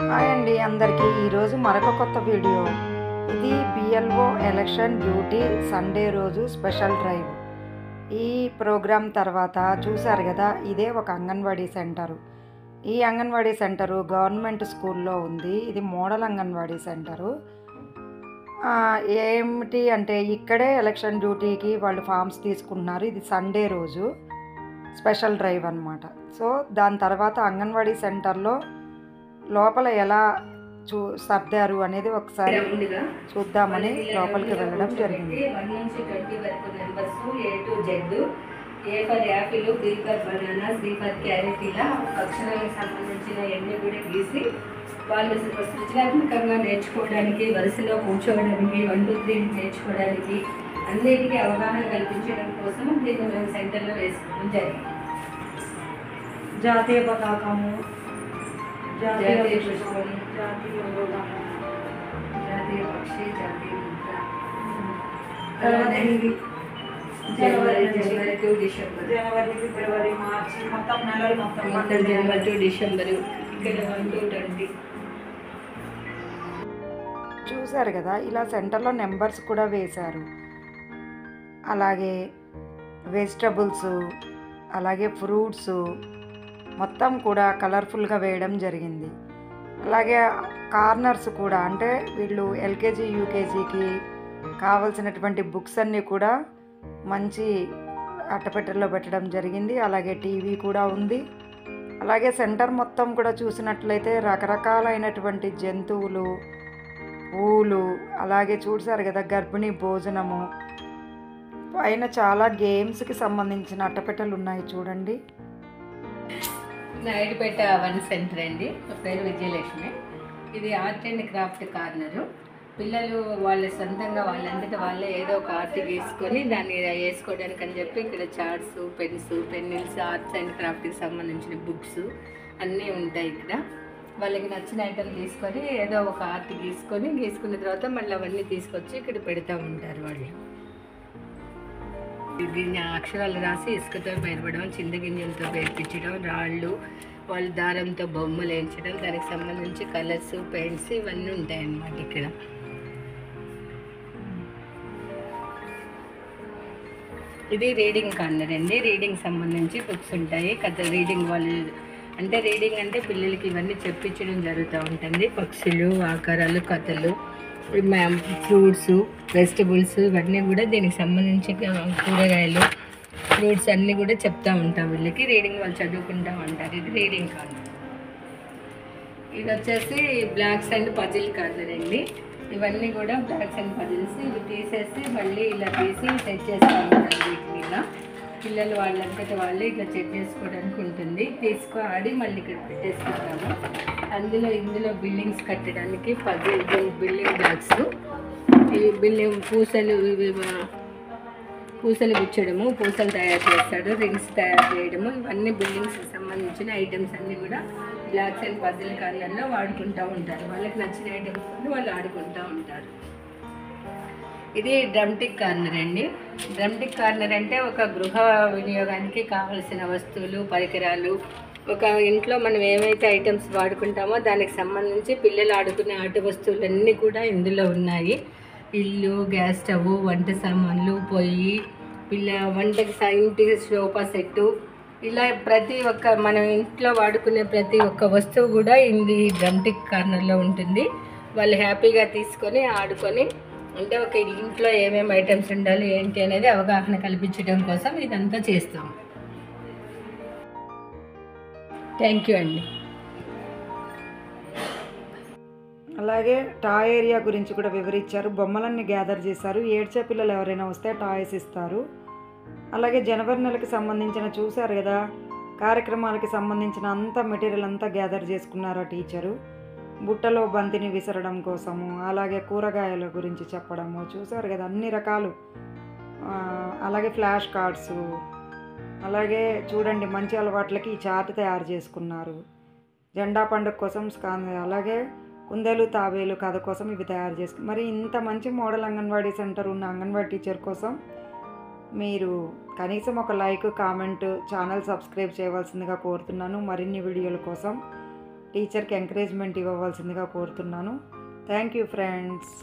Hi అండి అందరికీ ఈరోజు మరొక కొత్త వీడియో. ఇది బిఎల్ఓ ఎలక్షన్ డ్యూటీ సండే రోజు స్పెషల్ డ్రైవ్. ఈ ప్రోగ్రాం తర్వాత చూశారు కదా, ఇదే ఒక అంగన్వాడీ సెంటరు. ఈ అంగన్వాడీ సెంటరు గవర్నమెంట్ స్కూల్లో ఉంది. ఇది మోడల్ అంగన్వాడీ సెంటరు. ఏమిటి అంటే ఇక్కడే ఎలక్షన్ డ్యూటీకి వాళ్ళు ఫామ్స్ తీసుకుంటున్నారు. ఇది సండే రోజు స్పెషల్ డ్రైవ్ అన్నమాట. సో దాని తర్వాత అంగన్వాడీ సెంటర్లో లోపల ఎలా సర్దారు అనేది ఒకసారి చూద్దామని లోపలికి వెళ్ళడం జరిగింది. 1 నుంచి 20 వరకు numbers A to Z, A for Apple, B for banana, C for carrot, ఇలా అక్షరాలకు సంబంధించిన అన్ని కూడా గీసి వాళ్ళు సృజనాత్మకంగా నేర్చుకోవడానికి, వరుసలో కూర్చోవడానికి, 1 2 3 నేర్చుకోవడానికి, అన్నిటికీ అవగాహన కల్పించడం కోసం దీన్ని మేము సెంటర్లో వేసుకోవడం జరిగింది. జాతీయ పతాకము, జాతీయ పుష్పం, జాతీయ పక్షి, జాతీయ ముద్ర, జనవరి టు డిసెంబర్, జనవరి ఫిబ్రవరి మార్చి మొత్తం నెలలు మొత్తం జనవరి టు డిసెంబర్, ఇక్కడ 1 to 20. చూశారు కదా, ఇలా సెంటర్లో నెంబర్స్ కూడా వేశారు. అలాగే వెజిటబుల్స్, అలాగే ఫ్రూట్స్ మొత్తం కూడా కలర్ఫుల్గా వేయడం జరిగింది. అలాగే కార్నర్స్ కూడా, అంటే వీళ్ళు ఎల్కేజీ యూకేజీకి కావాల్సినటువంటి బుక్స్ అన్నీ కూడా మంచి అట్టపెట్టెల్లో పెట్టడం జరిగింది. అలాగే టీవీ కూడా ఉంది. అలాగే సెంటర్ మొత్తం కూడా చూసినట్లయితే రకరకాలైనటువంటి జంతువులు, పూలు, అలాగే చూసారు కదా గర్భిణీ భోజనము, పైన చాలా గేమ్స్కి సంబంధించిన అట్టపెట్టెలు ఉన్నాయి చూడండి. నాయుడుపేట 1 సెంటర్ అండి. నా పేరు విజయలక్ష్మి. ఇది ఆర్ట్ అండ్ క్రాఫ్ట్ కార్నరు. పిల్లలు వాళ్ళ సొంతంగా వాళ్ళంతటా వాళ్ళే ఏదో ఒక ఆర్ట్ గీసుకొని దాన్ని వేసుకోవడానికి అని చెప్పి ఇక్కడ charts, pens, pencils, arts and క్రాఫ్ట్కి సంబంధించిన బుక్స్ అన్నీ ఉంటాయి. ఇక్కడ వాళ్ళకి నచ్చిన ఐటమ్ తీసుకొని ఏదో ఒక ఆర్ట్ గీసుకున్న తర్వాత మళ్ళీ అవన్నీ తీసుకొచ్చి ఇక్కడ పెడతా ఉంటారు. వాళ్ళు దీన్ని అక్షరాలు రాసి ఇసుకతో పేర్పడం, చింతగింజలతో పేర్పించడం, రాళ్ళు, వాళ్ళు దారంతో బొమ్మలు వేయించడం, దానికి సంబంధించి కలర్స్, పెయింట్స్ ఇవన్నీ ఉంటాయన్నమాట. ఇక్కడ ఇది రీడింగ్ కార్నర్ అండి. రీడింగ్ సంబంధించి బుక్స్ ఉంటాయి. రీడింగ్ వాళ్ళు అంటే రీడింగ్ అంటే పిల్లలకి ఇవన్నీ చెప్పించడం జరుగుతూ ఉంటుంది. పక్షులు, ఆకారాలు, కథలు, ఫ్రూట్స్, వెజిటబుల్స్ ఇవన్నీ కూడా దీనికి సంబంధించి కూరగాయలు, ఫ్రూట్స్ అన్నీ కూడా చెప్తూ ఉంటాం వీళ్ళకి. రీడింగ్ వాళ్ళు చదువుకుంటూ ఉంటారు. ఇది రీడింగ్ కార్నర్. ఇది వచ్చేసి బ్లాక్స్ అండ్ పజిల్ కార్నర్ అండి. ఇవన్నీ కూడా బ్లాక్స్ అండ్ పజిల్స్. ఇవి తీసేసి మళ్ళీ ఇలా తీసి సెట్ చేస్తూ ఉంటారు. వీటిని ఇలా పిల్లలు వాళ్ళంతటా వాళ్ళు ఇట్లా చెక్ చేసుకోవడానికి ఉంటుంది. ఆడి మళ్ళీ ఇక్కడ పెట్టేసుకుంటాము. ఇందులో బిల్డింగ్స్ కట్టడానికి బిల్డింగ్ బ్లాక్స్, ఇవి బిల్డింగ్ పూసలు గుచ్చడము, పూసలు తయారు చేస్తాడు, రింగ్స్ తయారు చేయడము, ఇవన్నీ బిల్డింగ్స్కి సంబంధించిన ఐటమ్స్ అన్నీ కూడా బ్లాక్స్ అండ్ పజిల్ కార్నర్లో వాడుకుంటూ ఉంటారు. వాళ్ళకి నచ్చిన ఐటమ్స్ వాళ్ళు ఆడుకుంటూ ఉంటారు. ఇది డ్రమ్టిక్ కార్నర్ అండి. డ్రమ్టిక్ కార్నర్ అంటే ఒక గృహ వినియోగానికి కావలసిన వస్తువులు, పరికరాలు, ఒక ఇంట్లో మనం ఏమైతే ఐటమ్స్ వాడుకుంటామో దానికి సంబంధించి పిల్లలు ఆడుకునే ఆట వస్తువులన్నీ కూడా ఇందులో ఉన్నాయి. ఇల్లు, గ్యాస్ స్టవ్, వంట సామాన్లు, పొయ్యి, వంటకి ఇంటికి సోఫా సెట్టు, ఇలా ప్రతి ఒక్క మనం ఇంట్లో వాడుకునే ప్రతి ఒక్క వస్తువు కూడా ఈ డ్రమ్టిక్ కార్నర్లో ఉంటుంది. వాళ్ళు హ్యాపీగా తీసుకొని ఆడుకొని, అంటే ఒక ఇంట్లో ఏమేమి ఐటమ్స్ ఉండాలి ఏంటి అనేది అవగాహన కల్పించడం కోసం ఇదంతా చేస్తాం. థ్యాంక్ యూ అండి. అలాగే టాయ్ ఏరియా గురించి కూడా వివరించారు. బొమ్మలన్నీ గ్యాదర్ చేశారు. ఏడ్చే పిల్లలు ఎవరైనా వస్తే టాయ్స్ ఇస్తారు. అలాగే జనవరి నెలకి సంబంధించిన చూశారు కదా, కార్యక్రమాలకి సంబంధించిన అంత మెటీరియల్ అంతా గ్యాదర్ చేసుకున్నారు ఆ టీచరు. బుట్టలో బంతిని విసరడం కోసము, అలాగే కూరగాయల గురించి చెప్పడము, చూశారు కదా అన్ని రకాలు. అలాగే ఫ్లాష్ కార్డ్స్, అలాగే చూడండి మంచి అలవాట్లకి ఈ చార్ట్ తయారు చేసుకున్నారు. జెండా పండుగ కోసం అలాగే కుందేలు తాబేలు కథ కోసం ఇవి తయారు చేసుకున్నారు. మరి ఇంత మంచి మోడల్ అంగన్వాడీ సెంటర్ ఉన్న అంగన్వాడీ టీచర్ కోసం మీరు కనీసం ఒక లైక్, కామెంట్, ఛానల్ సబ్స్క్రైబ్ చేయవలసిందిగా కోరుతున్నాను. మరిన్ని వీడియోల కోసం టీచర్కి ఎంకరేజ్మెంట్ ఇవ్వవలసిందిగా కోరుతున్నాను. Thank you friends.